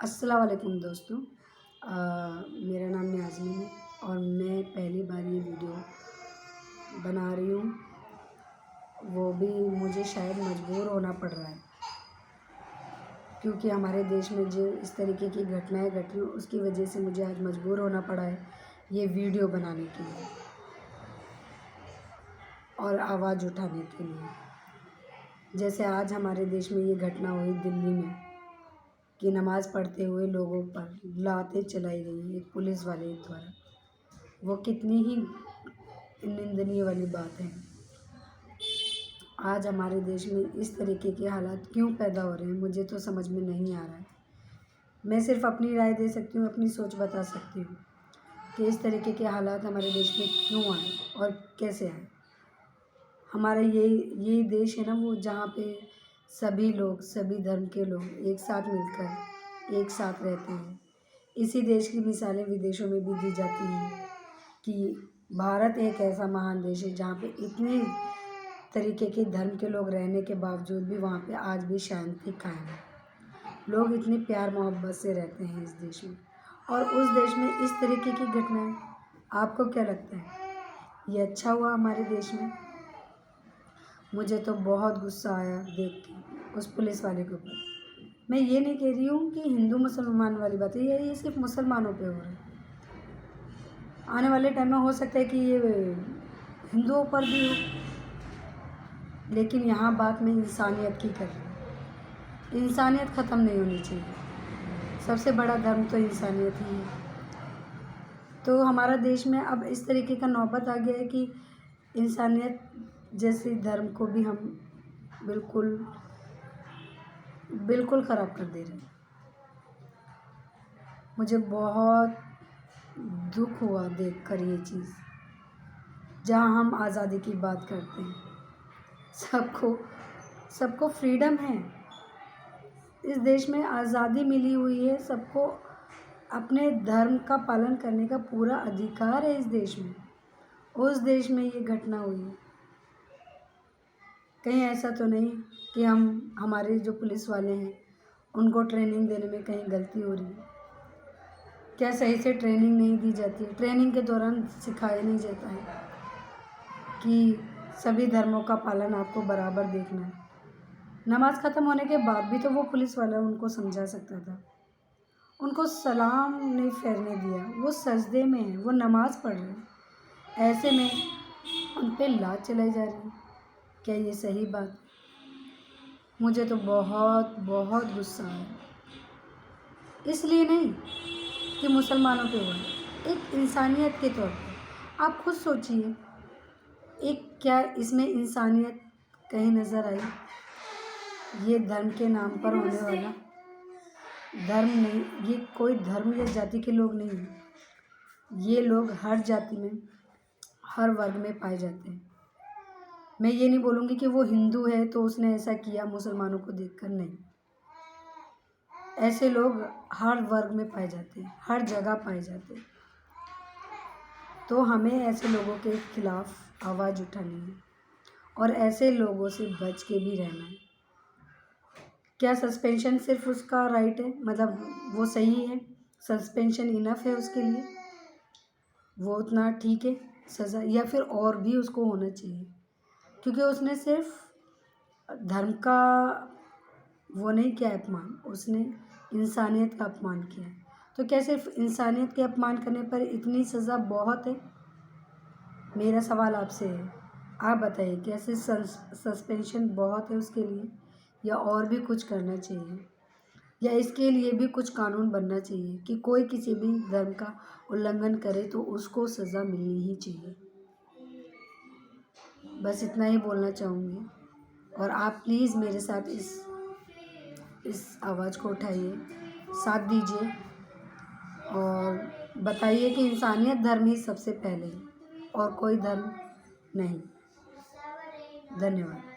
अस्सलाम वालेकुम दोस्तों। मेरा नाम यास्मीन है और मैं पहली बार ये वीडियो बना रही हूँ। वो भी मुझे शायद मजबूर होना पड़ रहा है क्योंकि हमारे देश में जो इस तरीके की घटनाएं घट रही हैं उसकी वजह से मुझे आज मजबूर होना पड़ा है ये वीडियो बनाने के लिए और आवाज़ उठाने के लिए। जैसे आज हमारे देश में ये घटना हुई दिल्ली में कि नमाज़ पढ़ते हुए लोगों पर लातें चलाई गई एक पुलिस वाले द्वारा। वो कितनी ही निंदनीय वाली बात है। आज हमारे देश में इस तरीके के हालात क्यों पैदा हो रहे हैं मुझे तो समझ में नहीं आ रहा है। मैं सिर्फ अपनी राय दे सकती हूँ, अपनी सोच बता सकती हूँ कि इस तरीके के हालात हमारे देश में क्यों आए और कैसे आए। हमारा यही देश है ना वो जहाँ पे सभी लोग, सभी धर्म के लोग एक साथ मिलकर एक साथ रहते हैं। इसी देश की मिसालें विदेशों में भी दी जाती हैं कि भारत एक ऐसा महान देश है जहाँ पे इतने तरीके के धर्म के लोग रहने के बावजूद भी वहाँ पे आज भी शांति कायम है। लोग इतने प्यार मोहब्बत से रहते हैं इस देश में, और उस देश में इस तरीके की घटनाएं आपको क्या लगता है ये अच्छा हुआ हमारे देश में? मुझे तो बहुत गुस्सा आया देख के उस पुलिस वाले के ऊपर। मैं ये नहीं कह रही हूँ कि हिंदू मुसलमान वाली बात है, ये सिर्फ मुसलमानों पे हो रहा है। आने वाले टाइम में हो सकता है कि ये हिंदुओं पर भी हो, लेकिन यहाँ बात मैं इंसानियत की कर रही हूँ। इंसानियत ख़त्म नहीं होनी चाहिए। सबसे बड़ा धर्म तो इंसानियत ही है। तो हमारा देश में अब इस तरीके का नौबत आ गया है कि इंसानियत जैसे धर्म को भी हम बिल्कुल ख़राब कर दे रहे हैं। मुझे बहुत दुख हुआ देखकर ये चीज़। जहाँ हम आज़ादी की बात करते हैं, सबको फ्रीडम है। इस देश में आज़ादी मिली हुई है, सबको अपने धर्म का पालन करने का पूरा अधिकार है इस देश में। उस देश में ये घटना हुई है। कहीं ऐसा तो नहीं कि हमारे जो पुलिस वाले हैं उनको ट्रेनिंग देने में कहीं गलती हो रही है? क्या सही से ट्रेनिंग नहीं दी जाती है? ट्रेनिंग के दौरान सिखाया नहीं जाता है कि सभी धर्मों का पालन आपको बराबर देखना है? नमाज़ ख़त्म होने के बाद भी तो वो पुलिस वाला उनको समझा सकता था। उनको सलाम नहीं फेरने दिया। वो सजदे में है, वो नमाज़ पढ़ रहे हैं, ऐसे में उन पे लात चलाई जा रही है। क्या ये सही बात? मुझे तो बहुत बहुत गुस्सा आया। इसलिए नहीं कि मुसलमानों पे हुआ है, एक इंसानियत के तौर पर आप खुद सोचिए, क्या इसमें इंसानियत कहीं नज़र आई? ये धर्म के नाम पर होने वाला धर्म नहीं, ये कोई धर्म या जाति के लोग नहीं हैं। ये लोग हर जाति में, हर वर्ग में पाए जाते हैं। मैं ये नहीं बोलूँगी कि वो हिंदू है तो उसने ऐसा किया मुसलमानों को देखकर, नहीं। ऐसे लोग हर वर्ग में पाए जाते हैं, हर जगह पाए जाते हैं। तो हमें ऐसे लोगों के खिलाफ़ आवाज़ उठानी है और ऐसे लोगों से बच के भी रहना है। क्या सस्पेंशन सिर्फ उसका राइट है, मतलब वो सही है, सस्पेंशन इनफ है उसके लिए, वो उतना ठीक है सज़ा, या फिर और भी उसको होना चाहिए? क्योंकि उसने सिर्फ धर्म का वो नहीं किया अपमान, उसने इंसानियत का अपमान किया है। तो क्या सिर्फ इंसानियत के अपमान करने पर इतनी सज़ा बहुत है? मेरा सवाल आपसे है, आप बताइए, क्या सिर्फ सस्पेंशन बहुत है उसके लिए, या और भी कुछ करना चाहिए, या इसके लिए भी कुछ कानून बनना चाहिए कि कोई किसी भी धर्म का उल्लंघन करे तो उसको सज़ा मिलनी ही चाहिए? बस इतना ही बोलना चाहूँगी। और आप प्लीज़ मेरे साथ इस आवाज़ को उठाइए, साथ दीजिए और बताइए कि इंसानियत धर्म ही सबसे पहले है और कोई धर्म नहीं। धन्यवाद।